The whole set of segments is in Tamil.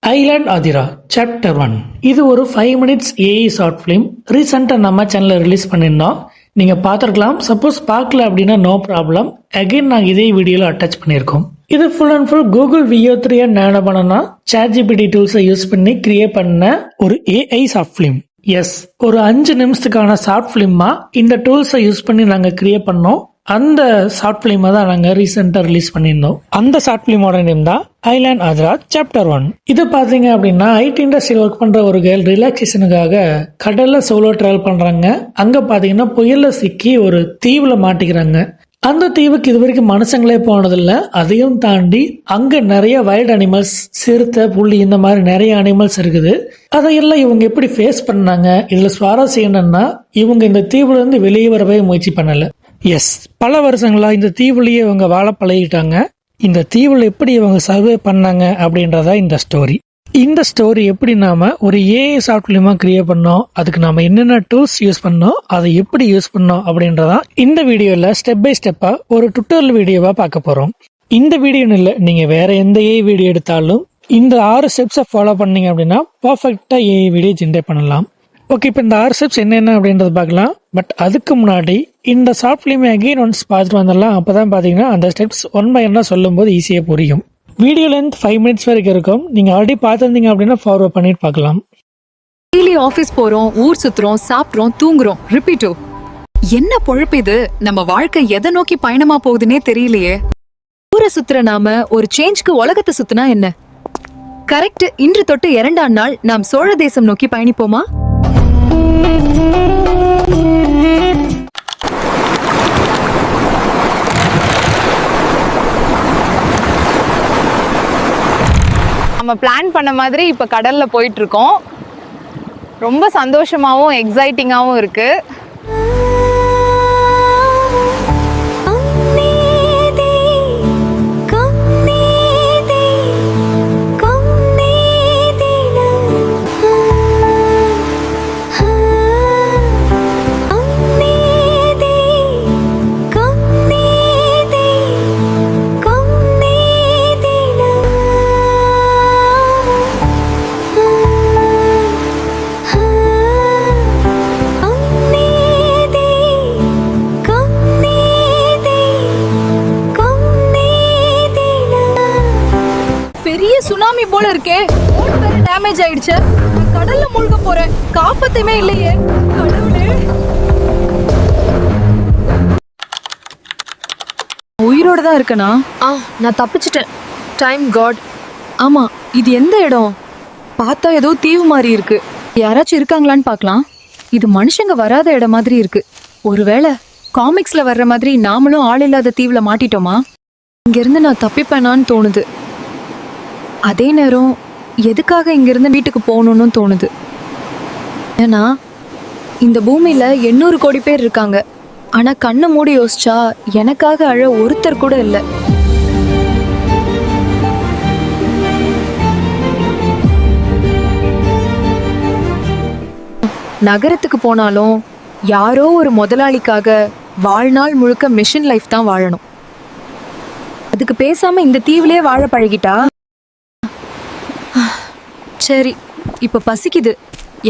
Island Aadhira chapter 1. இது ஒரு 5 minutes ஏஐ ஷார்ட் ஃபிலிம். ரீசெண்டாக நம்ம சேனலில் ரிலீஸ் பண்ணியிருந்தோம். நீங்கள் பார்த்துருக்கலாம். சப்போஸ் பார்க்கல அப்படின்னா நோ ப்ராப்ளம். அகைன் நாங்கள் இதே வீடியோவில் அட்டாச் பண்ணியிருக்கோம். இது full and full Google VO3 என்ன பண்ணனா ChatGPT டூல்ஸை யூஸ் பண்ணி கிரியேட் பண்ண ஒரு ஏஐ ஷார்ட் ஃபிலிம். எஸ், ஒரு 5 நிமிஷத்துக்கான ஷார்ட் ஃபிலிமா இந்த டூல்ஸை யூஸ் பண்ணி நாங்கள் கிரியேட் பண்ணோம். அந்த ஷார்ட் ஃபிலிமை தான் நாங்கள் ரீசெண்டாக ரிலீஸ் பண்ணியிருந்தோம். அந்த ஷார்ட் ஃபிலிமோட நேம் தான் ஐலாண்ட் ஆதிரா சாப்டர் 1. இது பார்த்தீங்க அப்படின்னா ஐடி இண்டஸ்ட்ரியில் ஒர்க் பண்ணுற ஒரு கேர்ள் ரிலாக்ஸேஷனுக்காக கடலில் சோலோ ட்ராவல் பண்ணுறாங்க. அங்கே பார்த்தீங்கன்னா புயலில் சிக்கி ஒரு தீவில் மாட்டிக்கிறாங்க. அந்த தீவுக்கு இது வரைக்கும் மனுஷங்களே போனதில்லை. அதையும் தாண்டி அங்கே நிறைய வைல்ட் அனிமல்ஸ், சிறுத்தை, புள்ளி, இந்த மாதிரி நிறைய அனிமல்ஸ் இருக்குது. அதையெல்லாம் இவங்க எப்படி ஃபேஸ் பண்ணாங்க? இதில் சுவாரஸ்யம் என்னன்னா, இவங்க இந்த தீவுல இருந்து வெளியே வரவே முயற்சி பண்ணல. எஸ், பல வருஷங்களா இந்த தீவுலயே இவங்க வாழ பழகிட்டாங்க. இந்த தீவுல எப்படி இவங்க சர்வே பண்ணாங்க அப்படின்றதா இந்த ஸ்டோரி. இந்த ஸ்டோரி எப்படி நாம ஒரு ஏஐ ஷார்ட் ஃபிலிமா கிரியேட் பண்ணோம், அதுக்கு நாம என்னென்ன டூல்ஸ் யூஸ் பண்ணோம், அதை எப்படி யூஸ் பண்ணோம் அப்படின்றதா இந்த வீடியோல ஸ்டெப் பை ஸ்டெப்பா ஒரு டுட்டோரியல் வீடியோவா பார்க்க போறோம். இந்த வீடியோன்னு இல்லை, நீங்க வேற எந்த ஏஐ வீடியோ எடுத்தாலும் இந்த 6 ஸ்டெப்ஸை ஃபாலோ பண்ணீங்க அப்படின்னா பர்ஃபெக்டா ஏஐ வீடியோ ஜென்ரேட் பண்ணலாம். ஓகே, இப்போ இந்த 6 ஸ்டெப்ஸ் என்னென்ன அப்படின்றத பார்க்கலாம். பட் அதுக்கு முன்னாடி இந்த ஷார்ட் ஃபிலிம் அகைன் ஒன்ஸ் பார்த்துட்டு வந்துடலாம். அப்பதான் பார்த்தீங்கன்னா அந்த ஸ்டெப்ஸ் ஒன் பை ஒன்னா சொல்லும் போது ஈஸியாக புரியும். வீடியோ லென்த் 5 minutes வரைக்கும் இருக்கும். நீங்கள் ஆல்ரெடி பார்த்துருந்தீங்க அப்படின்னா ஃபார்வர்ட் பண்ணிட்டு பார்க்கலாம். டெய்லி ஆஃபீஸ் போறோம், ஊர் சுத்துறோம், சாப்பிட்றோம், தூங்குறோம், ரிப்பீட்டோ. என்ன பொழப்பு இது? நம்ம வாழ்க்கை எதை நோக்கி பயணமா போகுதுன்னே தெரியலையே. ஊரை சுத்துற நாம ஒரு சேஞ்ச்க்கு உலகத்தை சுத்துனா என்ன? கரெக்ட். இன்று தொட்டு 2ஆம் நாள் நாம் சோழ தேசம் நோக்கி பயணிப்போமா? நம்ம பிளான் பண்ண மாதிரி இப்போ கடலில் போயிட்டுருக்கோம். ரொம்ப சந்தோஷமாகவும் எக்ஸைட்டிங்காகவும் இருக்குது. பெரிய சுனாமி போல இருக்கே. போட் வேற டேமேஜ் ஆயிடுச்சு. நான் கடல்ல மூழ்க போறேன். காப்பாத்தமே இல்லையே கடவுளே. உயிரோட தான் இருக்கனா? நான் தப்பிச்சிட்டேன். Time God. ஆமா, இது எந்த இடம்? பார்த்தா ஏதோ தீவு மாதிரி இருக்கு. யாராச்சும் இருக்காங்களான்னு பார்க்கலாம். இது மனுஷங்க வராத இடம் மாதிரி இருக்கு. ஒருவேளை காமிக்ஸ்ல வர்ற மாதிரி நாமளும் ஆள் இல்லாத தீவுல மாட்டிட்டோமா? இங்க இருந்து நான் தப்பிப்பேனான்னு தோணுது. அதே நேரம் எதுக்காக இங்கிருந்து வீட்டுக்கு போகணும்னு தோணுது. ஏன்னா இந்த பூமியில 800 கோடி பேர் இருக்காங்க. ஆனா கண்ணை மூடி யோசிச்சா எனக்காக அழ ஒருத்தர் கூட இல்லை. நகரத்துக்கு போனாலும் யாரோ ஒரு முதலாளிக்காக வாழ்நாள் முழுக்க மிஷன் லைஃப் தான் வாழணும். அதுக்கு பேசாம இந்த தீவிலே வாழ பழகிட்டா. சரி, இப்ப பசிக்குது.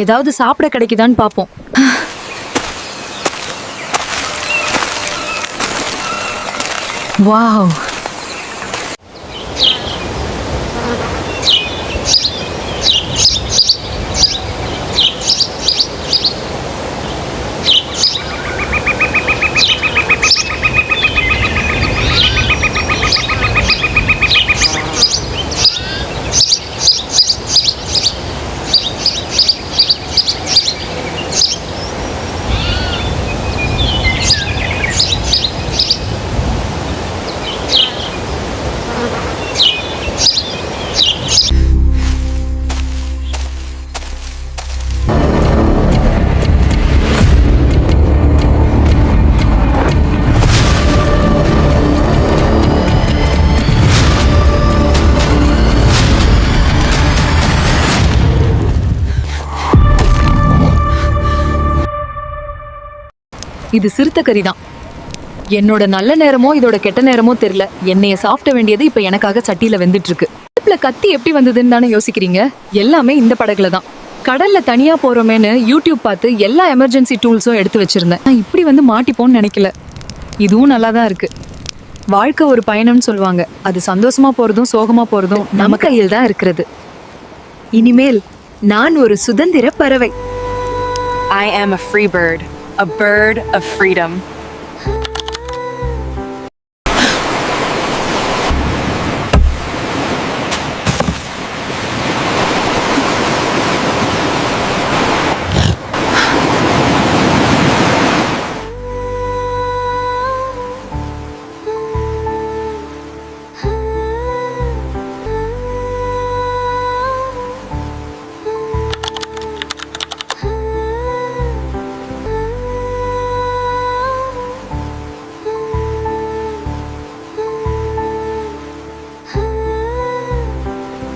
ஏதாவது சாப்பிட கிடைக்குதான்னு பாப்போம். வாவ், இது சிறுத்தைக்கறி தான். என்னோட நல்ல நேரமோ இதோட கெட்ட நேரமோ தெரியல. என்னைய சாப்பிட வேண்டியது இப்ப எனக்காக சட்டியில வெந்துட்டு இருக்கு. அடுப்புல கத்தி எப்படி வந்ததுன்னு தானே யோசிக்கிறீங்க. எல்லாமே இந்த படகுல தான். கடல்ல தனியா போறோமேன்னு யூடியூப் பார்த்து எல்லா எமர்ஜென்சி டூல்ஸும் எடுத்து வச்சிருந்தேன். நான் இப்படி வந்து மாட்டிப்போன்னு நினைக்கல. இதுவும் நல்லா தான் இருக்கு. வாழ்க்கை ஒரு பயணம்னு சொல்லுவாங்க. அது சந்தோஷமா போறதும் சோகமா போறதும் நம்ம கையில் தான் இருக்கிறது. இனிமேல் நான் ஒரு சுதந்திர பறவை. I am a free bird, a bird of freedom.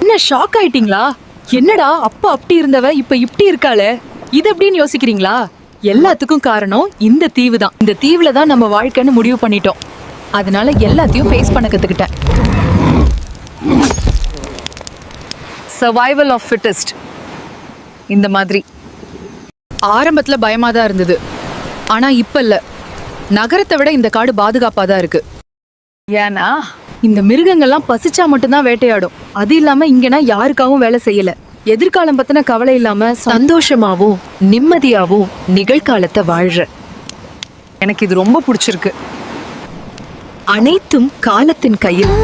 என்ன ஷாக் ஆயிட்டீங்களா? என்னடா அப்பா அப்படி இருந்தவ இப்ப இப்படி இருக்காளே, இது எப்படின்னு யோசிக்கிறீங்களா? எல்லாத்துக்கும் காரணம் இந்த தீவு தான். இந்த தீவுல தான் நம்ம வாழ்க்கைன்னு முடிவு பண்ணிட்டோம். அதனால எல்லாத்தையும் ஃபேஸ் பண்ண கத்துக்கிட்டேன். Survival of fittest. இந்த மாதிரி ஆரம்பத்துல பயமா தான் இருந்தது. ஆனா இப்ப இல்ல. நகரத்தை விட இந்த காடு பாதுகாப்பா தான் இருக்கு. ஏன்னா இந்த மிருகங்கள்லாம் பசிச்சா மட்டும்தான் வேட்டையாடும். அது இல்லாம இங்கன்னா யாருக்காகவும் வேலை செய்யல. எதிர்காலம் பத்தின கவலை இல்லாம சந்தோஷமாவும் நிம்மதியாவும் நிகழ்காலத்தை வாழ்ற. எனக்கு இது ரொம்ப பிடிச்சிருக்கு. அனைத்தும் காலத்தின் கையில்.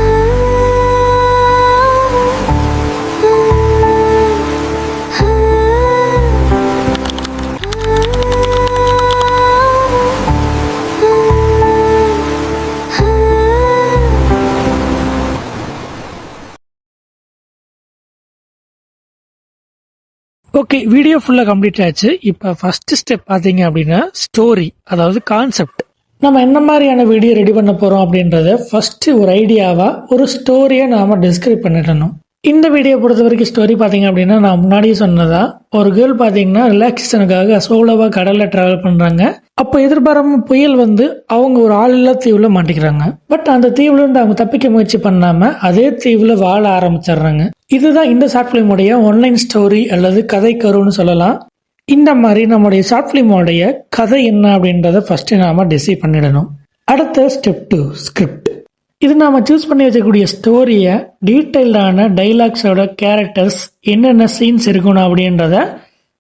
ஓகே, வீடியோ ஃபுல்லாக கம்ப்ளீட் ஆச்சு. இப்போ ஃபர்ஸ்ட் ஸ்டெப் பார்த்தீங்க அப்படின்னா ஸ்டோரி, அதாவது கான்செப்ட். நம்ம என்ன மாதிரியான வீடியோ ரெடி பண்ண போகிறோம் அப்படின்றத ஃபஸ்ட்டு ஒரு ஐடியாவாக ஒரு ஸ்டோரியை நாம் டிஸ்கிரைப் பண்ணிடணும். இந்த வீடியோ பொறுத்த வரைக்கும் ஸ்டோரி பார்த்தீங்க அப்படின்னா நான் முன்னாடியே சொன்னதா, ஒரு கேர்ள் பார்த்தீங்கன்னா ரிலாக்ஸேஷனுக்காக சோலோவாக கடலில் ட்ராவல் பண்ணுறாங்க. அப்போ எதிர்பாராம புயல் வந்து அவங்க ஒரு ஆளில்லா தீவில் மாட்டிக்கிறாங்க. பட் அந்த தீவுல இருந்து அவங்க தப்பிக்க முயற்சி பண்ணாமல் அதே தீவில் வாழ ஆரம்பிச்சிடுறாங்க. இதுதான் இந்த ஷார்ட் ஃபிலிமோடைய ஒன்லைன் ஸ்டோரி அல்லது கதை கருன்னு சொல்லலாம். இந்த மாதிரி நம்முடைய ஷார்ட் ஃபிலிமோடைய கதை என்ன அப்படின்றத ஃபர்ஸ்ட் நாம டிசைட் பண்ணிடணும். அடுத்த ஸ்டெப் 2 ஸ்கிரிப்ட். இது நாம சூஸ் பண்ணி வச்சக்கூடிய ஸ்டோரியை டீட்டெயில்டான டைலாக்ஸோட கேரக்டர்ஸ் என்னென்ன சீன்ஸ் இருக்கணும் அப்படின்றத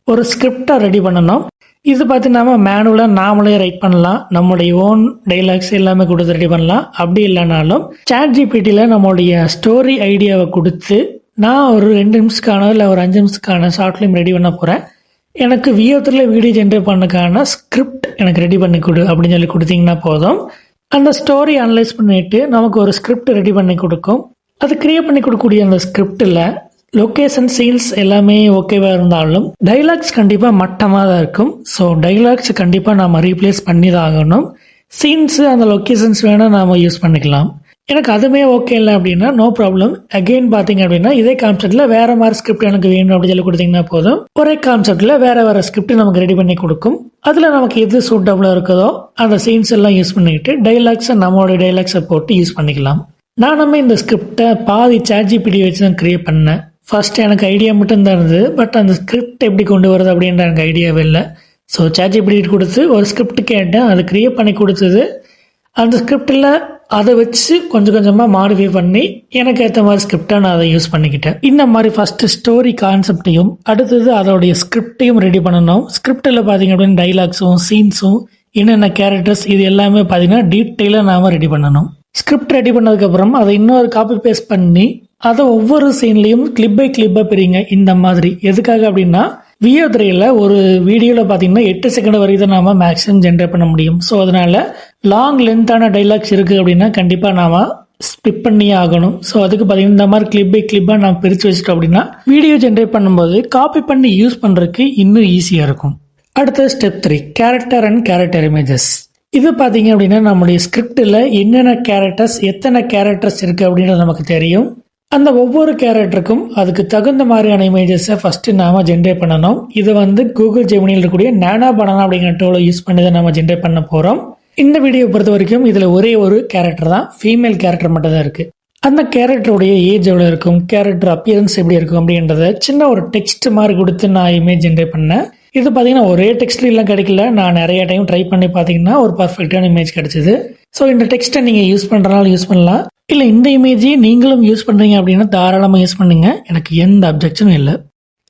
ஒரு ஸ்கிரிப்டா ரெடி பண்ணணும். இது பார்த்து நாம மேனுவலாக நாமளே ரைட் பண்ணலாம். நம்மளுடைய ஓன் டைலாக்ஸ் எல்லாமே கொடுத்து ரெடி பண்ணலாம். அப்படி இல்லைனாலும் ChatGPTல நம்மளுடைய ஸ்டோரி ஐடியாவை கொடுத்து நான் ஒரு 2 நிமிஷத்துக்கான இல்லை ஒரு 5 நிமிஷத்துக்கான ஷார்ட் ஃபிலிம் ரெடி பண்ண போகிறேன், எனக்கு விஓ3 வீடியோ ஜென்ரேட் பண்ணக்கான ஸ்கிரிப்ட் எனக்கு ரெடி பண்ணி கொடு அப்படின்னு சொல்லி கொடுத்தீங்கன்னா போதும். அந்த ஸ்டோரி அனலைஸ் பண்ணிட்டு நமக்கு ஒரு ஸ்கிரிப்ட் ரெடி பண்ணி கொடுக்கும். அது கிரியேட் பண்ணி கொடுக்கக்கூடிய அந்த ஸ்கிரிப்டில் லொக்கேஷன் சீன்ஸ் எல்லாமே ஓகேவாக இருந்தாலும் டைலாக்ஸ் கண்டிப்பாக மட்டமாக தான் இருக்கும். ஸோ டைலாக்ஸ் கண்டிப்பாக நாம் ரீப்ளேஸ் பண்ணி தான் ஆகணும். சீன்ஸு அந்த லொக்கேஷன்ஸ் வேணால் நாம் யூஸ் பண்ணிக்கலாம். எனக்கு அதுவுமே ஓகே இல்லை அப்படின்னா நோ ப்ராப்ளம். அகெயின் பார்த்தீங்க அப்படின்னா இதே கான்செப்டில் வேறு மாதிரி ஸ்கிரிப்ட் எனக்கு வேணும் அப்படின்னு சொல்லி கொடுத்தீங்கன்னா போதும். ஒரே கான்செப்டில் வேறு ஸ்கிரிப்ட் நமக்கு ரெடி பண்ணி கொடுக்கும். அதில் நமக்கு எது சூட்டபுளாக இருக்குதோ அந்த சீன்ஸ் எல்லாம் யூஸ் பண்ணிக்கிட்டு டைலாக்ஸை நம்மளோட டைலாக்ஸை போட்டு யூஸ் பண்ணிக்கலாம். நானுமே இந்த ஸ்கிரிப்டை பாதி ChatGPT வச்சு தான் கிரியேட் பண்ணேன். ஃபர்ஸ்ட் எனக்கு ஐடியா மட்டும் தான் இருந்தது. பட் அந்த ஸ்கிரிப்ட் எப்படி கொண்டு வருது அப்படின்ற எனக்கு ஐடியாவே இல்லை. ஸோ ChatGPT கொடுத்து ஒரு ஸ்கிரிப்ட் கேட்டேன், அது கிரியேட் பண்ணி கொடுத்தது. அந்த ஸ்கிரிப்டில் அதை வச்சு கொஞ்சம் கொஞ்சமாக மாடிஃபை பண்ணி எனக்கு ஏற்ற மாதிரி ஸ்கிரிப்டாக நான் அதை யூஸ் பண்ணிக்கிட்டேன். இந்த மாதிரி ஃபஸ்ட்டு ஸ்டோரி கான்செப்டையும் அடுத்தது அதோடைய ஸ்கிரிப்டையும் ரெடி பண்ணணும். ஸ்கிரிப்டில் பார்த்தீங்க அப்படின்னா டைலாக்ஸும் சீன்ஸும் என்னென்ன கேரக்டர்ஸ் இது எல்லாமே பார்த்தீங்கன்னா டீட்டெயிலாக நாம் ரெடி பண்ணணும். ஸ்கிரிப்ட் ரெடி பண்ணதுக்கப்புறம் அதை இன்னொரு காப்பி பேஸ்ட் பண்ணி அதை ஒவ்வொரு சீன்லேயும் கிளிப் பை கிளிப்பாக பிரிங்க. இந்த மாதிரி எதுக்காக அப்படின்னா விஓ3ல ஒரு வீடியோவில் பார்த்தீங்கன்னா 8 செகண்ட் வரைக்கும் தான் நாம மேக்ஸிமம் ஜென்ரேட் பண்ண முடியும். ஸோ அதனால லாங் லென்த்தான டைலாக்ஸ் இருக்குது அப்படின்னா கண்டிப்பாக நாம ஸ்பிப் பண்ணியே ஆகணும். ஸோ அதுக்கு பார்த்தீங்கன்னா இந்த மாதிரி கிளிப் பை கிளிப்பாக நம்ம பிரித்து வச்சிட்டோம் அப்படின்னா வீடியோ ஜென்ரேட் பண்ணும்போது காப்பி பண்ணி யூஸ் பண்ணுறதுக்கு இன்னும் ஈஸியாக இருக்கும். அடுத்த step 3 character and character images. இது பார்த்தீங்க அப்படின்னா நம்முடைய ஸ்கிரிப்டில் என்னென்ன கேரக்டர்ஸ் எத்தனை கேரக்டர்ஸ் இருக்குது அப்படின்றது நமக்கு தெரியும். அந்த ஒவ்வொரு கேரக்டருக்கும் அதுக்கு தகுந்த மாதிரியான இமேஜஸை ஃபஸ்ட்டு நாம் ஜென்ரேட் பண்ணணும். இது வந்து கூகுள் ஜெமினியில் இருக்கக்கூடிய நானா பனானா அப்படிங்கிற டூலை யூஸ் பண்ணி தான் நம்ம ஜென்ரேட் பண்ண போகிறோம். இந்த வீடியோ பொறுத்த வரைக்கும் இதில் ஒரே ஒரு கேரக்டர் தான், ஃபீமேல் கேரக்டர் மட்டும் தான் இருக்குது. அந்த கேரக்டருடைய ஏஜ் எவ்வளோ இருக்கும், கேரக்டர் அப்பியரன்ஸ் எப்படி இருக்கும் அப்படின்றத சின்ன ஒரு டெக்ஸ்ட் மாதிரி கொடுத்து நான் இமேஜ் ஜென்ரேட் பண்ணேன். இது பார்த்தீங்கன்னா ஒரே டெக்ஸ்ட்லாம் கிடைக்கல, நான் நிறைய டைம் ட்ரை பண்ணி பார்த்தீங்கன்னா ஒரு பர்ஃபெக்டான இமேஜ் கிடைச்சிது. ஸோ இந்த டெக்ஸ்ட்டை நீங்கள் யூஸ் பண்ணுறனால யூஸ் பண்ணலாம், இல்லை இந்த இமேஜையே நீங்களும் யூஸ் பண்ணுறீங்க அப்படின்னா தாராளமாக யூஸ் பண்ணுங்க, எனக்கு எந்த அப்ஜெக்ஷனும் இல்லை.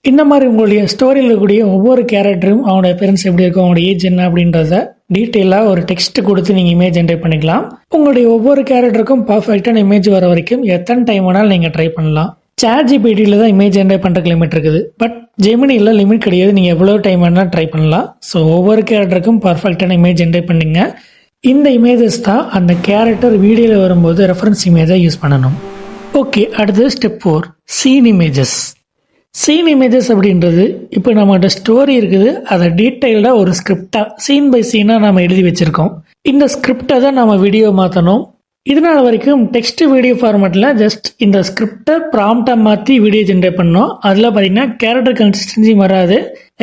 இந்த மாதிரி உங்களுடைய ஸ்டோரியில் இருக்கக்கூடிய ஒவ்வொரு கேரக்டரும் அவனோட அப்பியரன்ஸ் எப்படி இருக்கும், அவனோட ஏஜ் என்ன அப்படின்றத டீட்டெயிலாக ஒரு டெக்ஸ்ட் கொடுத்து நீங்கள் இமேஜ் ஜென்ரேட் பண்ணிக்கலாம். உங்களுடைய ஒவ்வொரு கேரக்டருக்கும் பர்ஃபெக்டான இமேஜ் வர வரைக்கும் எத்தனை டைம் வேணாலும் நீங்கள் ட்ரை பண்ணலாம். ChatGPTல தான் இமேஜ் ஜென்ரேட் பண்ணுறதுக்கு லிமிட் இருக்குது, பட் ஜெமினியில் லிமிட் கிடையாது, நீங்கள் எவ்வளோ டைம் வேணாலும் ட்ரை பண்ணலாம். ஸோ ஒவ்வொரு கேரக்டருக்கும் பர்ஃபெக்டான இமேஜ் ஜென்ரேட் பண்ணிங்க. இந்த இமேஜஸ் தான் அந்த கேரக்டர் வீடியோவில் வரும்போது ரெஃபரன்ஸ் இமேஜாக யூஸ் பண்ணணும். ஓகே, அடுத்தது step 4, scene images. Scene images அப்படின்றது இப்போ நம்மகிட்ட ஸ்டோரி இருக்குது, அதை டீட்டெயில்டாக ஒரு ஸ்கிரிப்டாக சீன் பை சீனாக நம்ம எழுதி வச்சுருக்கோம். இந்த ஸ்கிரிப்டை தான் நம்ம வீடியோ மாற்றணும். இதனால வரைக்கும் டெக்ஸ்ட் வீடியோ ஃபார்மேட்டில் ஜஸ்ட் இந்த ஸ்கிரிப்டை ப்ராம்ப்டாக மாற்றி வீடியோ ஜென்ரேட் பண்ணோம். அதில் பார்த்தீங்கன்னா கேரக்டர் கன்சிஸ்டன்சி வராது,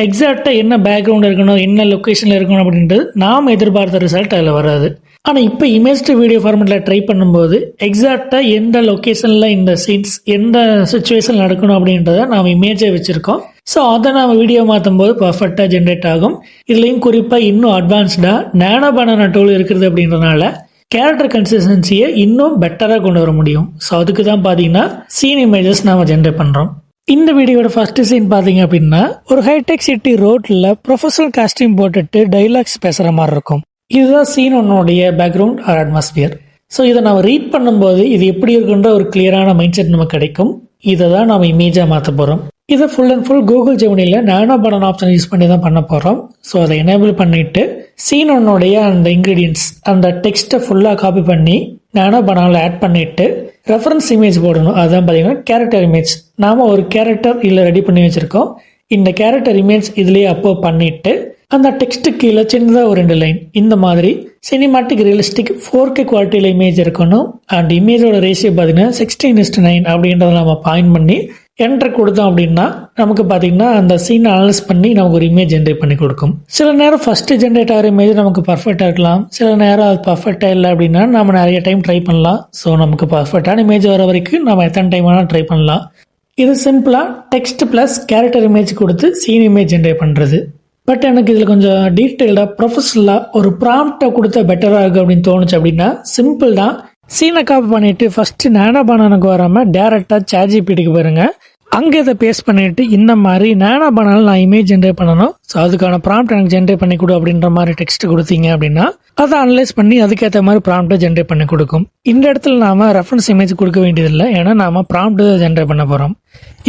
எக்ஸாக்டாக என்ன பேக்ரவுண்ட் இருக்கணும், என்ன லொக்கேஷனில் இருக்கணும் அப்படின்றது நாம் எதிர்பார்த்த ரிசல்ட் அதில் வராது. ஆனால் இப்போ இமேஜ் டு வீடியோ ஃபார்மேட்டில் ட்ரை பண்ணும்போது எக்ஸாக்டாக எந்த லொக்கேஷனில் இந்த சீன்ஸ் எந்த சுச்சுவேஷன் நடக்கணும் அப்படின்றத நாம் இமேஜை வச்சுருக்கோம். ஸோ அதை நாம் வீடியோ மாற்றும் போது பர்ஃபெக்டாக ஜென்ரேட் ஆகும். இதுலேயும் குறிப்பாக இன்னும் அட்வான்ஸ்டாக நானோ பனானா டூல் இருக்கிறது அப்படின்றதுனால கேரக்டர் கன்சிஸ்டன்சியை இன்னும் பெட்டராக கொண்டு வர முடியும். ஸோ அதுக்கு தான் பார்த்தீங்கன்னா சீன் இமேஜஸ் நாம் ஜென்ரேட் பண்ணுறோம். இந்த வீடியோட ஃபர்ஸ்ட் சீன் பார்த்தீங்க அப்படின்னா ஒரு ஹைடெக் சிட்டி ரோட்டில் ப்ரொஃபஷனல் காஸ்டியூம் போட்டுட்டு டைலாக்ஸ் பேசுகிற மாதிரி இருக்கும். இதுதான் சீன் ஒன்னுடைய பேக்ரவுண்ட் ஆர் அட்மாஸ்பியர். ஸோ இதை நம்ம ரீட் பண்ணும்போது இது எப்படி இருக்குன்ற ஒரு கிளியரான மைண்ட் செட் நமக்கு கிடைக்கும். இதை தான் நம்ம இமேஜாக மாற்ற போகிறோம். இதை ஃபுல் அண்ட் ஃபுல் கூகுள் ஜெமினியில் நானோ பனானா ஆப்ஷன் யூஸ் பண்ணி தான் பண்ண போகிறோம். ஸோ அதை எனேபிள் பண்ணிவிட்டு சீன் ஒன்னுடைய அந்த இன்க்ரீடியன்ஸ் அந்த டெக்ஸ்ட்டை ஃபுல்லாக காப்பி பண்ணி நானோ பனானாவில் ஆட் பண்ணிவிட்டு ரெஃபரன்ஸ் இமேஜ் போடணும். அதுதான் பார்த்தீங்கன்னா கேரக்டர் இமேஜ். நாம் ஒரு கேரக்டர் இதில் ரெடி பண்ணி வச்சுருக்கோம். இந்த கேரக்டர் இமேஜ் இதுலேயே அப்லோட் பண்ணிவிட்டு அந்த டெக்ஸ்ட்டு கீழே சின்னதாக ஒரு 2 லைன் இந்த மாதிரி சினிமாட்டிக் ரியலிஸ்டிக் 4K குவாலிட்டியில் இமேஜ் இருக்கணும். அண்ட் இமேஜோட ரேஷியோ பார்த்தீங்கன்னா 16:9 அப்படின்றத நம்ம பாயிண்ட் பண்ணி என்டர் கொடுத்தோம் அப்படின்னா நமக்கு பார்த்தீங்கன்னா அந்த சீனை அனலைஸ் பண்ணி நமக்கு ஒரு இமேஜ் ஜென்ரேட் பண்ணி கொடுக்கும். சில நேரம் ஃபர்ஸ்ட் ஜென்ரேட் ஆகிற இமேஜ் நமக்கு பர்ஃபெக்டாக இருக்கலாம், சில நேரம் அது பர்ஃபெக்டாக இல்லை அப்படின்னா நம்ம நிறைய டைம் ட்ரை பண்ணலாம். ஸோ நமக்கு பர்ஃபெக்டான இமேஜ் வர வரைக்கும் நம்ம எத்தனை டைம் வேணாலும் ட்ரை பண்ணலாம். இது சிம்பிளாக டெக்ஸ்ட் ப்ளஸ் கேரக்டர் இமேஜ் கொடுத்து சீன் இமேஜ் ஜென்ரேட் பண்ணுறது. பட் எனக்கு இதில் கொஞ்சம் டீட்டெயில்டாக ப்ரொஃபஷனலாக ஒரு ப்ராம்ப்டை கொடுத்தா பெட்டராக இருக்குது அப்படின்னு தோணுச்சு அப்படின்னா சிம்பிள் தான். சீனை காப்பி பண்ணிவிட்டு ஃபஸ்ட்டு நானோ பனானாக்கு வராமல் டேரெக்டாக ChatGPTக்கு போயிருங்க. அங்கே இதை பேஸ்ட் பண்ணிவிட்டு இந்த மாதிரி நானோ பனானால நான் இமேஜ் ஜென்ரேட் பண்ணணும், ஸோ அதுக்கான ப்ராம்ப்ட் எனக்கு ஜென்ரேட் பண்ணி கொடு அப்படின்ற மாதிரி டெக்ஸ்ட் கொடுத்தீங்க அப்படின்னா அதை அனலைஸ் பண்ணி அதுக்கேற்ற மாதிரி ப்ராம்ப்டை ஜென்ரேட் பண்ணி கொடுக்கும். இந்த இடத்துல நாம் ரெஃபரன்ஸ் இமேஜ் கொடுக்க வேண்டியதில்லை, ஏன்னா நாம் ப்ராம்ப்ட் ஜென்ரேட் பண்ண போகிறோம்.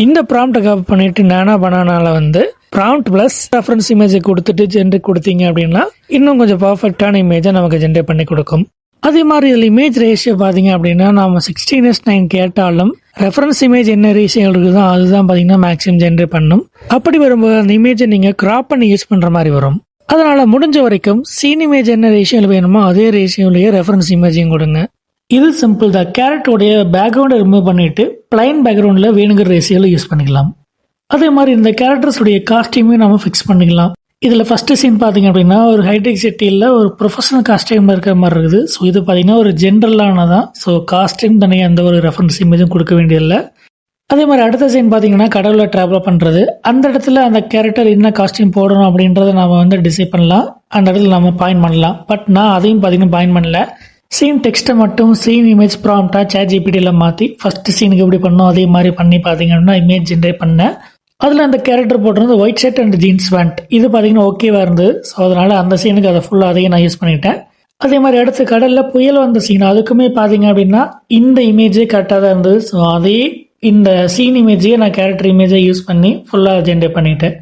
இந்த ப்ராம்ப்டை காப்பி பண்ணிவிட்டு நானோ பனானால ப்ராம்ப்ட் ப்ளஸ் ரெஃபரன்ஸ் இமேஜை கொடுத்துட்டு ஜென்ரேட் கொடுத்தீங்க அப்படின்னா இன்னும் கொஞ்சம் பர்ஃபெக்டான இமேஜை நமக்கு ஜென்ரேட் பண்ணி கொடுக்கும். அதே மாதிரி இதில் இமேஜ் ரேஷியோ பார்த்தீங்க அப்படின்னா நம்ம 16:9 கேட்டாலும் ரெஃபரன்ஸ் இமேஜ் என்ன ரேஷியோ இருக்குதோ அதுதான் பார்த்தீங்கன்னா மேக்ஸிமம் ஜென்ரேட் பண்ணும். அப்படி வரும்போது அந்த இமேஜை நீங்கள் கிராப் பண்ணி யூஸ் பண்ணுற மாதிரி வரும். அதனால முடிஞ்ச வரைக்கும் சீன் இமேஜ் என்ன ரேஷியோவில் வேணுமோ அதே ரேஷியோலேயே ரெஃபரன்ஸ் இமேஜையும் கொடுங்க. இது சிம்பிள் தான். கேரக்டருடைய பேக்ரவுண்டை ரிமூவ் பண்ணிட்டு பிளைன் பேக்ரவுண்டில் வேணுங்கிற ரேஷியோவில் யூஸ் பண்ணிக்கலாம். அதே மாதிரி இந்த கேரக்டர்ஸுடைய காஸ்டியூமையும் நம்ம ஃபிக்ஸ் பண்ணிக்கலாம். இதில் ஃபஸ்ட்டு சீன் பார்த்தீங்க அப்படின்னா ஒரு ஹைடெக் சிட்டியில் ஒரு ப்ரொஃபஷனல் காஸ்டியூம் இருக்கிற மாதிரி இருக்குது. ஸோ இது பார்த்தீங்கன்னா ஒரு ஜென்ரலானதான். ஸோ காஸ்டியூம் தனியாக எந்த ஒரு ரெஃபரன்ஸ் இமேஜும் கொடுக்க வேண்டியதில்லை. அதே மாதிரி அடுத்த சீன் பார்த்தீங்கன்னா கடவுளில் ட்ராவல் பண்ணுறது. அந்த இடத்துல அந்த கேரக்டர் என்ன காஸ்டியூம் போடணும் அப்படின்றத நம்ம டிசைட் பண்ணலாம், அந்த இடத்துல நம்ம பாயிண்ட் பண்ணலாம். பட் நான் அதையும் பார்த்தீங்கன்னா பாயிண்ட் பண்ணல. சீன் டெக்ஸ்ட்டை மட்டும் சீன் இமேஜ் ப்ராம்ப்டாக ChatGPTயில் மாற்றி ஃபஸ்ட்டு சீனுக்கு எப்படி பண்ணோம் அதே மாதிரி பண்ணி பார்த்தீங்கன்னா இமேஜ் ஜென்ரேட் பண்ணேன். அதில் அந்த கேரக்டர் போட்டிருந்தது white shirt and jeans pant. இது பார்த்தீங்கன்னா ஓகேவாக இருந்தது. ஸோ அதனால் அந்த சீனுக்கு அதை ஃபுல்லாக அதையும் நான் யூஸ் பண்ணிட்டேன். அதே மாதிரி அடுத்து கடலில் புயல் வந்த சீன் அதுக்குமே பார்த்தீங்க அப்படின்னா இந்த இமேஜே கரெக்டாக தான் இருந்தது. ஸோ அதே இந்த சீன் இமேஜையே நான் கேரக்டர் இமேஜை யூஸ் பண்ணி ஃபுல்லாக ஜென்ரேட் பண்ணிட்டேன்.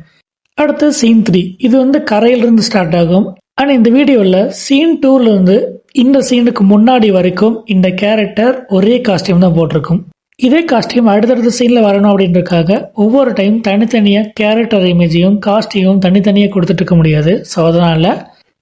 அடுத்து சீன் 3. இது கரையிலிருந்து ஸ்டார்ட் ஆகும். ஆனால் இந்த வீடியோவில் சீன் 2லேருந்து இந்த சீனுக்கு முன்னாடி வரைக்கும் இந்த கேரக்டர் ஒரே காஸ்டியூம் தான் போட்டிருக்கும். இதே காஸ்டியூம் அடுத்தடுத்த சீனில் வரணும் அப்படின்றதுக்காக ஒவ்வொரு டைம் தனித்தனியாக கேரக்டர் இமேஜையும் காஸ்டியூமும் தனித்தனியாக கொடுத்துட்டு இருக்க முடியாது. ஸோ அதனால்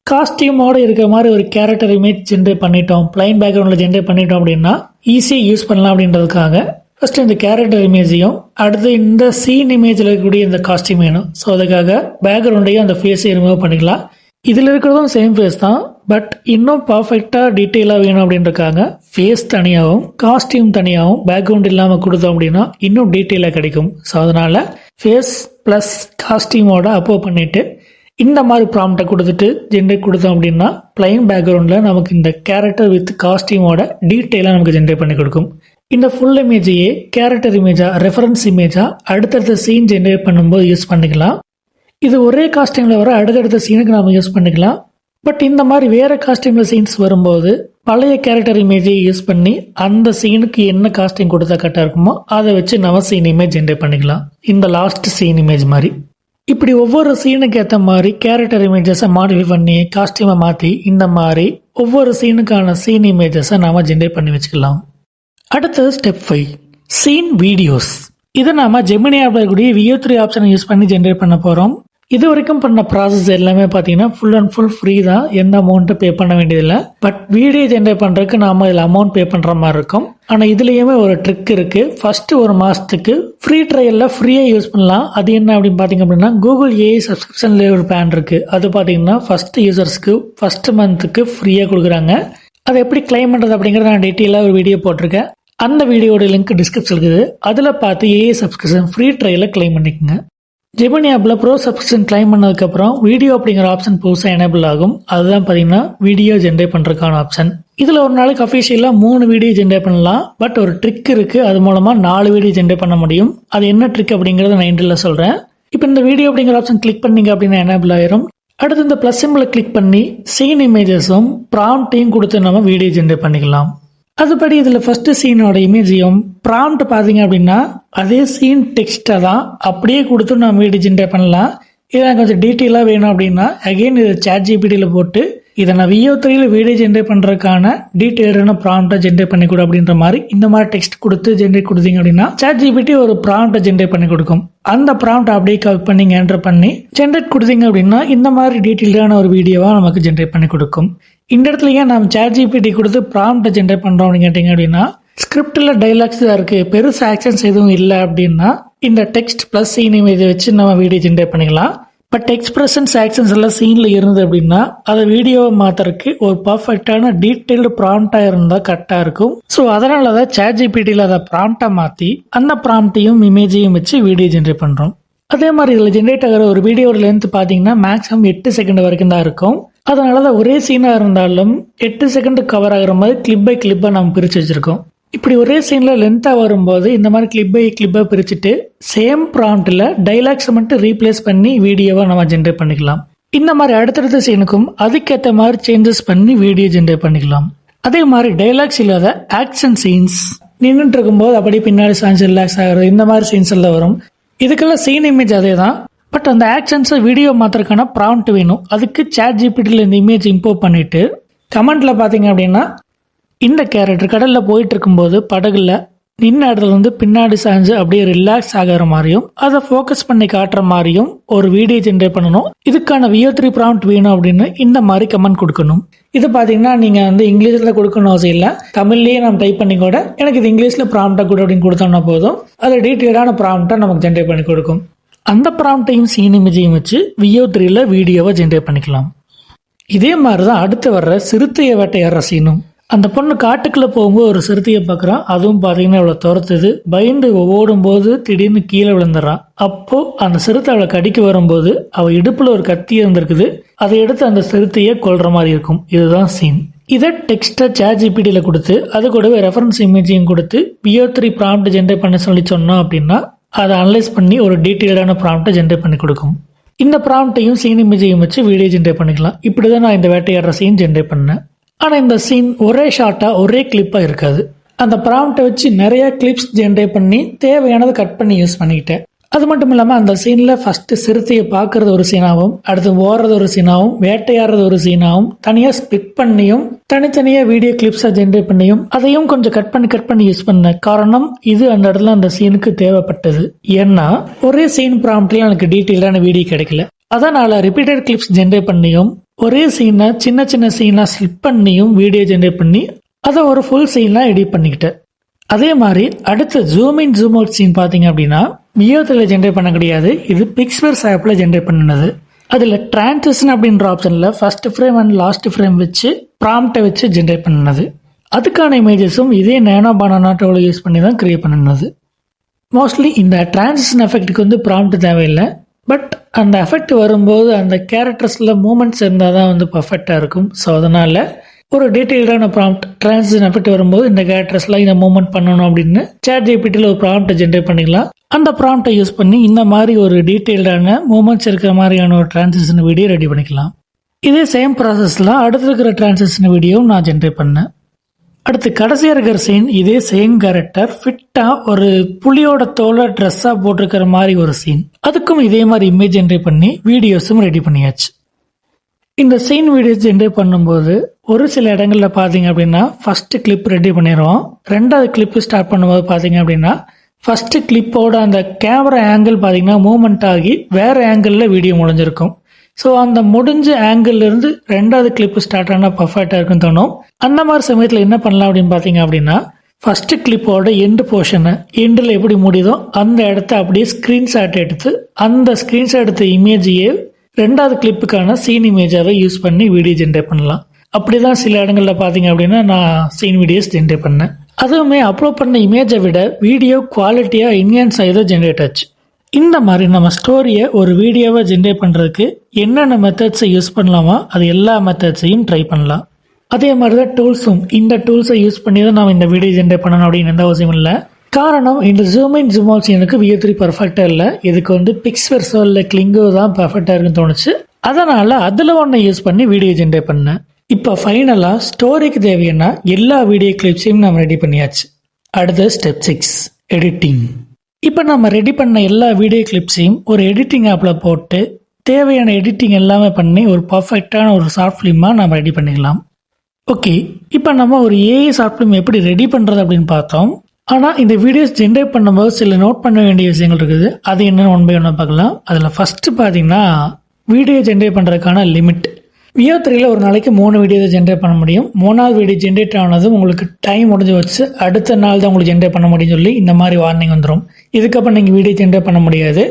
காஸ்டியூமோடு இருக்கிற மாதிரி ஒரு கேரக்டர் இமேஜ் ஜென்ரேட் பண்ணிட்டோம், பிளைன் பேக்ரவுண்டில் ஜென்ரேட் பண்ணிட்டோம் அப்படின்னா ஈஸியாக யூஸ் பண்ணலாம் அப்படின்றதுக்காக ஃபஸ்ட்டு இந்த கேரக்டர் இமேஜையும் அடுத்து இந்த சீன் இமேஜில் இருக்கக்கூடிய இந்த காஸ்டியூம் வேணும். ஸோ அதுக்காக பேக்ரவுண்டையும் அந்த ஃபேஸையும் ரிமூவ் பண்ணிக்கலாம். இதில் இருக்கிறதும் சேம் ஃபேஸ் தான், பட் இன்னும் பர்ஃபெக்டாக டீட்டெயிலாக வேணும் அப்படின்றக்காக ஃபேஸ் தனியாகவும் காஸ்டியூம் தனியாகவும் பேக்ரவுண்ட் இல்லாமல் கொடுத்தோம் அப்படின்னா இன்னும் டீட்டெயிலாக கிடைக்கும். ஸோ அதனால் ஃபேஸ் ப்ளஸ் காஸ்டியூமோட அப்போவ் பண்ணிவிட்டு இந்த மாதிரி ப்ராம்ப்டை கொடுத்துட்டு ஜென்ரேட் கொடுத்தோம் அப்படின்னா பிளைன் பேக்ரவுண்டில் நமக்கு இந்த கேரக்டர் வித் காஸ்டியூமோட டீட்டெயிலாக நமக்கு ஜென்ரேட் பண்ணி கொடுக்கும். இந்த ஃபுல் இமேஜையே கேரக்டர் இமேஜாக ரெஃபரன்ஸ் இமேஜாக அடுத்தடுத்த சீன் ஜென்ரேட் பண்ணும்போது யூஸ் பண்ணிக்கலாம். இது ஒரே காஸ்டியூமில் வர அடுத்தடுத்த சீனுக்கு நாம் யூஸ் பண்ணிக்கலாம். பட் இந்த மாதிரி வேறு காஸ்டியூமில் சீன்ஸ் வரும்போது பழைய கேரக்டர் இமேஜை யூஸ் பண்ணி அந்த சீனுக்கு என்ன காஸ்டியூம் கொடுத்தா கரெக்டாக இருக்குமோ அதை வச்சு நம்ம சீன் இமேஜ் ஜென்ரேட் பண்ணிக்கலாம். இந்த லாஸ்ட் சீன் இமேஜ் மாதிரி இப்படி ஒவ்வொரு சீனுக்கு ஏற்ற மாதிரி கேரக்டர் இமேஜஸை மாடிஃபை பண்ணி காஸ்டியூமை மாற்றி இந்த மாதிரி ஒவ்வொரு சீனுக்கான சீன் இமேஜஸை நாம் ஜென்ரேட் பண்ணி வச்சுக்கலாம். அடுத்தது ஸ்டெப் 5 சீன் வீடியோஸ். இதை நாம் ஜெமினி ஆப்பில் இருக்கக்கூடிய VO3 ஆப்ஷனை யூஸ் பண்ணி ஜென்ரேட் பண்ண போகிறோம். இது வரைக்கும் பண்ண ப்ராசஸ் எல்லாமே பார்த்தீங்கன்னா ஃபுல் அண்ட் ஃபுல் ஃப்ரீ தான், எந்த அமௌண்ட்டு பே பண்ண வேண்டியதில்லை. பட் வீடியோ ஜென்ரேட் பண்ணுறதுக்கு நாம் இதில் அமௌண்ட் பே பண்ணுற மாதிரி இருக்கும். ஆனால் இதுலேயுமே ஒரு ட்ரிக் இருக்குது. ஃபஸ்ட்டு ஒரு மாதத்துக்கு ஃப்ரீ ட்ரையலில் ஃப்ரீயாக யூஸ் பண்ணலாம். அது என்ன அப்படின்னு பார்த்தீங்க அப்படின்னா கூகுள் AI சப்ஸ்கிரிப்ஷன்லேயே ஒரு பிளான் இருக்குது. அது பார்த்தீங்கன்னா ஃபஸ்ட்டு யூசர்ஸ்க்கு ஃபஸ்ட்டு மந்த்துக்கு ஃப்ரீயாக கொடுக்குறாங்க. அதை எப்படி கிளைம் பண்ணுறது அப்படிங்கிறத நான் டீட்டெயிலாக ஒரு வீடியோ போட்டிருக்கேன். அந்த வீடியோட லிங்க் டிஸ்கிரிப்ஷன் இருக்குது. அதில் பார்த்து AI சப்ஸ்கிரிப்ஷன் ஃப்ரீ ட்ரையலை கிளைம் பண்ணிக்கோங்க. ஜெமினி ஆப்பில் ப்ரோ சப்ஸ்கிரிப்ஷன் கிளைம் பண்ணதுக்கப்புறம் வீடியோ அப்படிங்கிற ஆப்ஷன் புதுசாக எனேபிள் ஆகும். அதுதான் பார்த்தீங்கன்னா வீடியோ ஜென்ரேட் பண்ணுறதுக்கான ஆப்ஷன். இதில் ஒரு நாளைக்கு அஃபிஷியலாக 3 வீடியோ ஜென்ரேட் பண்ணலாம். பட் ஒரு ட்ரிக் இருக்குது, அது மூலமாக 4 வீடியோ ஜென்ரேட் பண்ண முடியும். அது என்ன ட்ரிக் அப்படிங்கிறத நான் இன்ட்ரில் சொல்கிறேன். இப்போ இந்த வீடியோ அப்படிங்கிற ஆப்ஷன் கிளிக் பண்ணிங்க அப்படின்னா எனேபிள் ஆயிரும். அடுத்து இந்த ப்ளஸ் சிம்பிளை கிளிக் பண்ணி சீன் இமேஜஸும் ப்ராம்ப்டையும் கொடுத்து நம்ம வீடியோ ஜென்ரேட் பண்ணிக்கலாம். அதுபடி இதில் ஃபஸ்ட்டு சீனோட இமேஜையும் ப்ராம்ப்ட் பார்த்தீங்க அப்படின்னா அதே சீன் டெக்ஸ்ட்டை தான் அப்படியே கொடுத்து நம்ம வீடியோ ஜென்ரேட் பண்ணலாம். இதை எனக்கு கொஞ்சம் டீட்டெயிலாக வேணும் அப்படின்னா அகெயின் இதை ChatGPTயில் போட்டு இதை நான் VO3யில் வீடியோ ஜென்ரேட் பண்ணுறதுக்கான டீட்டெயிலான ப்ராம்ப்டை ஜென்ரேட் பண்ணி கொடு அப்படின்ற மாதிரி இந்த மாதிரி டெக்ஸ்ட் கொடுத்து ஜென்ரேட் கொடுத்தீங்க அப்படின்னா ChatGPT ஒரு ப்ராம்ப்டை ஜென்ரேட் பண்ணி கொடுக்கும். அந்த ப்ராம்ப்டை அப்படியே காப்பி பண்ணி என்டர் பண்ணி ஜென்ரேட் கொடுத்தீங்க அப்படின்னா இந்த மாதிரி டீட்டெயிலான ஒரு வீடியோவாக நமக்கு ஜென்ரேட் பண்ணி கொடுக்கும். இந்த இடத்துல ஏன் நம்ம ChatGPT கொடுத்து ப்ராம்ப்டை ஜென்ரேட் பண்ணுறோம் அப்படின்னு கேட்டிங்க அப்படின்னா ஸ்கிரிப்டில் டைலாக்ஸ் தான் இருக்குது, பெருசு ஆக்ஷன்ஸ் எதுவும் இல்லை அப்படின்னா இந்த டெக்ஸ்ட் ப்ளஸ் சீன் இமேஜை வச்சு நம்ம வீடியோ ஜென்ரேட் பண்ணிக்கலாம். பட் எக்ஸ்பிரஷன்ஸ் ஆக்ஷன்ஸ் எல்லாம் சீனில் இருந்தது அப்படின்னா அதை வீடியோவை மாற்றுறதுக்கு ஒரு பர்ஃபெக்டான டீட்டெயில்டு ப்ராம்ப்டாக இருந்தால் கரெக்டாக இருக்கும். ஸோ அதனால தான் ChatGPTயில் அதை ப்ராம்ப்டை மாற்றி அந்த ப்ராம்ப்டையும் இமேஜையும் வச்சு வீடியோ ஜென்ரேட் பண்ணுறோம். அதே மாதிரி இதில் ஜென்ரேட் ஆகிற ஒரு வீடியோட லென்த் பார்த்தீங்கன்னா மேக்ஸிமம் 8 செகண்ட் வரைக்கும் தான் இருக்கும். அதனால தான் ஒரே சீனாக இருந்தாலும் 8 செகண்ட் கவர் ஆகிற மாதிரி கிளிப் பை கிளிப்பாக நம்ம பிரித்து வச்சுருக்கோம். இப்படி ஒரே சீனில் லென்த்தாக வரும்போது இந்த மாதிரி கிளிப் பை கிளிப்பாக பிரிச்சுட்டு சேம் ப்ராம்ப்டில் டைலாக்ஸை மட்டும் ரீப்ளேஸ் பண்ணி வீடியோவை நம்ம ஜென்ரேட் பண்ணிக்கலாம். இந்த மாதிரி அடுத்தடுத்த சீனுக்கும் அதுக்கேற்ற மாதிரி சேஞ்சஸ் பண்ணி வீடியோ ஜென்ரேட் பண்ணிக்கலாம். அதே மாதிரி டைலாக்ஸ் இல்லாத ஆக்ஷன் சீன்ஸ் நின்றுட்டு இருக்கும்போது அப்படியே பின்னாடி சாஞ்சு ரிலாக்ஸ் ஆகிறது இந்த மாதிரி சீன்ஸ் எல்லாம் வரும். இதுக்கெல்லாம் சீன் இமேஜ் அதே தான். பட் அந்த ஆக்ஷன்ஸை வீடியோ மாத்திரக்கான ப்ராம்ப்ட் வேணும். அதுக்கு ChatGPTயில் இந்த இமேஜ் இம்போர்ட் பண்ணிவிட்டு கமெண்ட்டில் பார்த்தீங்க அப்படின்னா இந்த கேரக்டர் கடலில் போயிட்டு இருக்கும்போது படகுல நின்ன இடத்துல வந்து பின்னாடி சாஞ்சு அப்படியே ரிலாக்ஸ் ஆகிற மாதிரியும் அதை ஃபோக்கஸ் பண்ணி காட்டுற மாதிரியும் ஒரு வீடியோ ஜென்ரேட் பண்ணணும். இதுக்கான VO3 ப்ராம்ப்ட் வேணும் அப்படின்னு இந்த மாதிரி கமெண்ட் கொடுக்கணும். இது பார்த்தீங்கன்னா நீங்கள் வந்து இங்கிலீஷில் கொடுக்கணும் அவசியம் இல்லை, தமிழ்லேயே நம்ம டைப் பண்ணி கூட எனக்கு இது இங்கிலீஷில் ப்ராம்ப்டாக கூட அப்படின்னு கொடுத்தோம்னா போதும், அது டீட்டெயிலான ப்ராம்ப்டை நமக்கு ஜென்ரேட் பண்ணி கொடுக்கும். அந்த ப்ராம்ப்டையும் சீன் இமேஜையும் வச்சு VO3யில் வீடியோவை ஜென்ரேட் பண்ணிக்கலாம். இதே மாதிரி தான் அடுத்து வர்ற சிறுத்தையை வேட்டையாடுற சீனும். அந்த பொண்ணு காட்டுக்குள்ளே போகும்போது ஒரு சிறுத்தையை பார்க்குறான். அதுவும் பார்த்தீங்கன்னா அவளை துரத்துது. பயந்து ஓடும்போது திடீர்னு கீழே விழுந்துடுறான். அப்போ அந்த சிறுத்தை அவளை கடிக்க வரும்போது அவள் இடுப்பில் ஒரு கத்தி இருந்திருக்குது. அதை எடுத்து அந்த சிறுத்தையை கொல்ற மாதிரி இருக்கும். இதுதான் சீன். இதை டெக்ஸ்ட்டை ChatGPTயில் கொடுத்து அது கூடவே ரெஃபரன்ஸ் இமேஜையும் கொடுத்து VO3 ப்ராம்ப்ட் ஜென்ரேட் பண்ண சொல்லி சொன்னோம் அப்படின்னா அதை அனலைஸ் பண்ணி ஒரு டீட்டெயிலான ப்ராம்ப்டை ஜென்ரேட் பண்ணி கொடுக்கும். இந்த ப்ராம்ப்டையும் சீன் இமேஜையும் வச்சு வீடியோ ஜென்ரேட் பண்ணிக்கலாம். இப்படி தான் நான் இந்த வேட்டையாடுற சீன் ஜென்ரேட் பண்ணேன். ஆனால் இந்த சீன் ஒரே ஷார்ட்டாக ஒரே கிளிப்பாக இருக்காது. அந்த ப்ராம்ப்டை வச்சு நிறைய கிளிப்ஸ் ஜென்ரேட் பண்ணி தேவையானதை கட் பண்ணி யூஸ் பண்ணிக்கிட்டேன். அது மட்டும் இல்லாமல் அந்த சீனில் ஃபஸ்ட்டு சிறுத்தையை பார்க்குறது ஒரு சீனாகவும், அடுத்து ஓடுறது ஒரு சீனாகவும், வேட்டையாடுறது ஒரு சீனாகவும் தனியாக ஸ்பிட் பண்ணியும் தனித்தனியாக வீடியோ கிளிப்ஸாக ஜென்ரேட் பண்ணியும் அதையும் கொஞ்சம் கட் பண்ணி யூஸ் பண்ணேன். காரணம் இது அந்த இடத்துல அந்த சீனுக்கு தேவைப்பட்டது. ஏன்னா ஒரே சீன் ப்ராம்ப்ட்ல எனக்கு டீட்டெயிலான வீடியோ கிடைக்கல. அதனால் ரிப்பீட்டட் கிளிப்ஸ் ஜென்ரேட் பண்ணியும் ஒரே சீனை சின்ன சின்ன சீனாக ஸ்லிப் பண்ணியும் வீடியோ ஜென்ரேட் பண்ணி அதை ஒரு ஃபுல் சீனாக எடிட் பண்ணிக்கிட்டேன். அதே மாதிரி அடுத்த zoom in zoom out scene பார்த்தீங்க அப்படின்னா VO3யில் ஜென்ரேட் பண்ண கிடையாது, இது பிக்ஸ்வர்ஸ் ஆப்பில் ஜென்ரேட் பண்ணினது. அதில் டிரான்சிஷன் அப்படின்ற ஆப்ஷனில் first frame and last frame வச்சு ப்ராம்ப்டை வச்சு ஜென்ரேட் பண்ணது. அதுக்கான இமேஜஸும் இதே நேனோ பனானா டூலை யூஸ் பண்ணி தான் கிரியேட் பண்ணினது. மோஸ்ட்லி இந்த டிரான்சிஷன் எஃபெக்ட்டுக்கு வந்து ப்ராம்ப்ட் தேவையில்லை. பட் அந்த எஃபெக்ட் வரும்போது அந்த கேரக்டர்ஸில் மூமெண்ட்ஸ் இருந்தால் தான் வந்து பர்ஃபெக்டாக இருக்கும். ஸோ அதனால் ஒரு டீட்டெயில்டான ப்ராம்ப்ட் டிரான்சிஷன் எஃபெக்ட் வரும்போது இந்த கேரக்டர்ஸ்லாம் இந்த மூமெண்ட் பண்ணணும் அப்படின்னு ChatGPTயில் ஒரு ப்ராம்ப்டை ஜென்ரேட் பண்ணிக்கலாம். அந்த ப்ராம்ப்டை யூஸ் பண்ணி இந்த மாதிரி ஒரு டீட்டெயில்டான மூமெண்ட்ஸ் இருக்கிற மாதிரியான ஒரு டிரான்சிஷன் வீடியோ ரெடி பண்ணிக்கலாம். இதே சேம் ப்ராசஸில் அடுத்து இருக்கிற டிரான்சிஷன் வீடியோவும் நான் ஜென்ரேட் பண்ணேன். அடுத்து கடைசியாக இருக்கிற சீன் இதே சேம் கேரக்டர் ஃபிட்டாக ஒரு புலியோட தோலை ட்ரெஸ்ஸாக போட்டிருக்கிற மாதிரி ஒரு சீன். அதுக்கும் இதே மாதிரி இமேஜ் ஜென்ரேட் பண்ணி வீடியோஸும் ரெடி பண்ணியாச்சு. இந்த சீன் வீடியோஸ் ஜென்ரேட் பண்ணும்போது ஒரு சில இடங்களில் பார்த்தீங்க அப்படின்னா ஃபஸ்ட்டு கிளிப் ரெடி பண்ணிடுவோம். ரெண்டாவது கிளிப்பு ஸ்டார்ட் பண்ணும்போது பார்த்தீங்க அப்படின்னா ஃபஸ்ட்டு கிளிப்போட அந்த கேமரா ஆங்கிள் பார்த்தீங்கன்னா மூவ்மெண்ட் ஆகி வேறு ஆங்கிளில் வீடியோ முடிஞ்சிருக்கும். ஸோ அந்த முடிஞ்ச ஆங்கிள்லேருந்து ரெண்டாவது கிளிப்பு ஸ்டார்ட் ஆனால் பர்ஃபெக்டாக இருக்குன்னு தோணும். அந்த மாதிரி சமயத்தில் என்ன பண்ணலாம் அப்படின்னு பார்த்தீங்க அப்படின்னா ஃபஸ்ட்டு கிளிப்போட எண்டு போர்ஷனை எண்டில் எப்படி முடியுதோ அந்த இடத்த அப்படியே ஸ்க்ரீன்ஷாட் எடுத்து அந்த ஸ்க்ரீன்ஷாட் எடுத்த இமேஜையே ரெண்டாவது கிளிப்புக்கான சீன் இமேஜாகவே யூஸ் பண்ணி வீடியோ ஜென்ரேட் பண்ணலாம். அப்படி தான் சில இடங்களில் பார்த்தீங்க அப்படின்னா நான் சீன் வீடியோஸ் ஜென்ரேட் பண்ணேன். அதுவுமே அப்லோட் பண்ண இமேஜை விட வீடியோ குவாலிட்டியாக என்ஹான்ஸ் ஆகிதோ ஜென்ரேட் ஆச்சு. இந்த மாதிரி நம்ம ஸ்டோரியை ஒரு வீடியோவை ஜென்ரேட் பண்ணுறதுக்கு என்னென்ன மெத்தட்ஸை யூஸ் பண்ணலாமோ அது எல்லா மெத்தட்ஸையும் ட்ரை பண்ணலாம். அதே மாதிரி தான் டூல்ஸும் இந்த டூல்ஸை யூஸ் பண்ணி தான் நம்ம இந்த வீடியோ ஜென்ரேட் பண்ணணும் அப்படின்னு எந்த அவசியம் இல்லை. காரணம் இந்த ஜூம் இன் ஜூம் அவுட் எனக்கு VO3 பர்ஃபெக்டாக இல்லை. இதுக்கு வந்து பிக்ஸ்வெர்ஸோ இல்லை கிளிங்கோ தான் பர்ஃபெக்டாக இருக்குன்னு தோணுச்சு. அதனால் அதில் ஒன்று யூஸ் பண்ணி வீடியோ ஜென்ரேட் பண்ணேன். இப்போ ஃபைனலாக ஸ்டோரிக்கு தேவையான எல்லா வீடியோ கிளிப்ஸையும் நம்ம ரெடி பண்ணியாச்சு. அடுத்த ஸ்டெப் 6 எடிட்டிங். இப்போ நம்ம ரெடி பண்ண எல்லா வீடியோ கிளிப்ஸையும் ஒரு எடிட்டிங் ஆப்பில் போட்டு தேவையான எடிட்டிங் எல்லாமே பண்ணி ஒரு பர்ஃபெக்டான ஒரு ஷார்ட் ஃபிலிமாக நம்ம ரெடி பண்ணிக்கலாம். ஓகே, இப்போ நம்ம ஒரு AI ஷார்ட் ஃபிலிம் எப்படி ரெடி பண்ணுறது அப்படின்னு பார்த்தோம். ஆனால் இந்த வீடியோஸ் ஜென்ரேட் பண்ணும்போது சில நோட் பண்ண வேண்டிய விஷயங்கள் இருக்குது. அது என்னென்னு ஒன் பை ஒன்னாக பார்க்கலாம். அதில் ஃபஸ்ட்டு பார்த்தீங்கன்னா வீடியோ ஜென்ரேட் பண்ணுறதுக்கான லிமிட். VO3ல் ஒரு நாளைக்கு 3 வீடியோ ஜென்ரேட் பண்ண முடியும். 3வது வீடியோ ஜென்ரேட் ஆனதும் உங்களுக்கு டைம் முடிஞ்சு வச்சு அடுத்த நாள் தான் உங்களுக்கு ஜென்ரேட் பண்ண முடியும்னு சொல்லி இந்த மாதிரி வார்னிங் வந்துடும். இதுக்கப்புறம் நீங்கள் வீடியோ ஜென்ரேட் பண்ண முடியாது.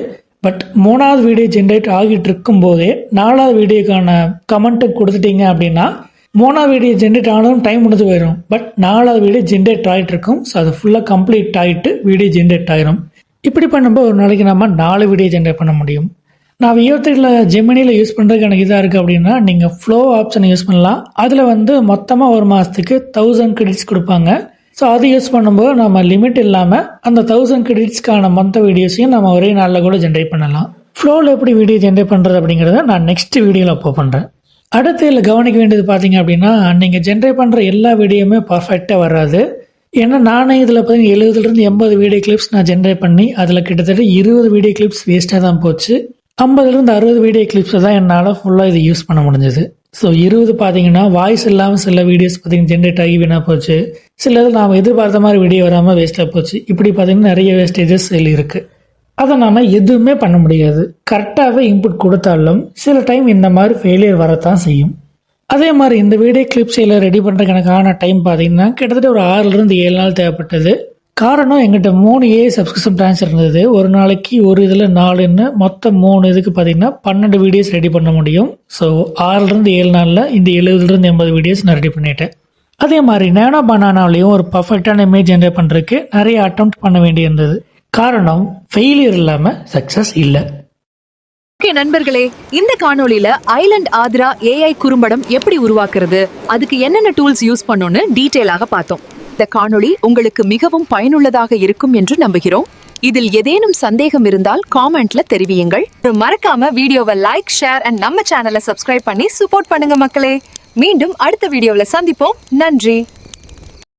பட் 3வது வீடியோ ஜென்ரேட் ஆகிட்டு இருக்கும் போதே 4வது வீடியோக்கான கமெண்ட்டு கொடுத்துட்டீங்க அப்படின்னா 3வது வீடியோ ஜென்ரேட் ஆனதும் டைம் முடிஞ்சு போயிடும். பட் 4வது வீடியோ ஜென்ரேட் ஆகிட்டு இருக்கும். ஸோ அது ஃபுல்லாக கம்ப்ளீட் ஆகிட்டு வீடியோ ஜென்ரேட் ஆகிரும். இப்படி பண்ணும்போது ஒரு நாளைக்கு நம்ம 4 வீடியோ ஜென்ரேட் பண்ண முடியும். நான் VO3ல ஜெமினியில் யூஸ் பண்ணுறதுக்கு எனக்கு இதாக இருக்குது அப்படின்னா நீங்கள் ஃப்ளோ ஆப்ஷனை யூஸ் பண்ணலாம். அதில் வந்து மொத்தமாக ஒரு மாதத்துக்கு 1000 கிரெடிட்ஸ் கொடுப்பாங்க. ஸோ அது யூஸ் பண்ணும்போது நம்ம லிமிட் இல்லாமல் அந்த 1000 கிரெடிட்ஸ்க்கான மொத்த வீடியோஸையும் நம்ம ஒரே நாளில் கூட ஜென்ரேட் பண்ணலாம். ஃப்ளோவில் எப்படி வீடியோ ஜென்ரேட் பண்ணுறது அப்படிங்கிறத நான் நெக்ஸ்ட் வீடியோவில் அப்லோட் பண்ணுறேன். அடுத்து இதில் கவனிக்க வேண்டியது பார்த்தீங்க அப்படின்னா நீங்கள் ஜென்ரேட் பண்ணுற எல்லா வீடியோவுமே பர்ஃபெக்டாக வராது. ஏன்னா நானே இதில் பார்த்தீங்கன்னா 70லேருந்து 80 வீடியோ கிளிப்ஸ் நான் ஜென்ரேட் பண்ணி அதில் கிட்டத்தட்ட 20 வீடியோ கிளிப்ஸ் வேஸ்ட்டாக தான் போச்சு. 50லேருந்து 60 வீடியோ கிளிப்ஸை தான் என்னால் ஃபுல்லாக இது யூஸ் பண்ண முடிஞ்சது. ஸோ 20 பார்த்தீங்கன்னா வாய்ஸ் இல்லாமல் சில வீடியோஸ் பார்த்தீங்கன்னா ஜென்ரேட் ஆகி வீணாக போச்சு. சிலது நாம் எதிர்பார்த்த மாதிரி வீடியோ வராமல் வேஸ்ட்டாக போச்சு. இப்படி பார்த்தீங்கன்னா நிறைய வேஸ்டேஜஸ் இதில் இருக்குது. அதை நாம் எதுவுமே பண்ண முடியாது. கரெக்டாகவே இன்புட் கொடுத்தாலும் சில டைம் இந்த மாதிரி ஃபெயிலியர் வரத்தான் செய்யும். அதே மாதிரி இந்த வீடியோ கிளிப்ஸ் எல்லாம் ரெடி பண்ணுறதுக்கு எனக்கான டைம் பார்த்தீங்கன்னா கிட்டத்தட்ட ஒரு 6லேருந்து 7 நாள் தேவைப்பட்டது. காரணம் எங்கிட்ட 3 AI சப்ஸ்கிரிப்ஷன் பிளான்ஸ் இருந்தது. ஒரு நாளைக்கு ஒரு இதில் 4ன்னு மொத்தம் 3 இதுக்கு பார்த்தீங்கன்னா 12 வீடியோஸ் ரெடி பண்ண முடியும். ஸோ 6லேருந்து 7 நாளில் இந்த 70லேருந்து 80 வீடியோஸ் நான் ரெடி பண்ணிட்டேன். அதே மாதிரி நேனோ பனானாவிலையும் ஒரு பர்ஃபெக்டான இமேஜ் ஜென்ரேட் பண்ணுறதுக்கு நிறைய அட்டெம்ப்ட் பண்ண வேண்டியிருந்தது. காரணம் ஃபெயிலியர் இல்லாமல் சக்ஸஸ் இல்லை. ஓகே நண்பர்களே, இந்த காணொளியில ஐலண்ட் ஆத்ரா AI குறும்படம் எப்படி உருவாக்குறது, அதுக்கு என்னென்ன டூல்ஸ் யூஸ் பண்ணணும்னு டீட்டெயிலாக பார்த்தோம். இந்த காணொளி உங்களுக்கு மிகவும் பயனுள்ளதாக இருக்கும் என்று நம்புகிறோம். இதில் ஏதேனும் சந்தேகம் இருந்தால் காமெண்ட்ல தெரிவியுங்கள். மறக்காம வீடியோவை லைக், ஷேர் அண்ட் நம்ம சேனலை சப்ஸ்கிரைப் பண்ணி சப்போர்ட் பண்ணுங்க மக்களே. மீண்டும் அடுத்த வீடியோவில் சந்திப்போம். நன்றி.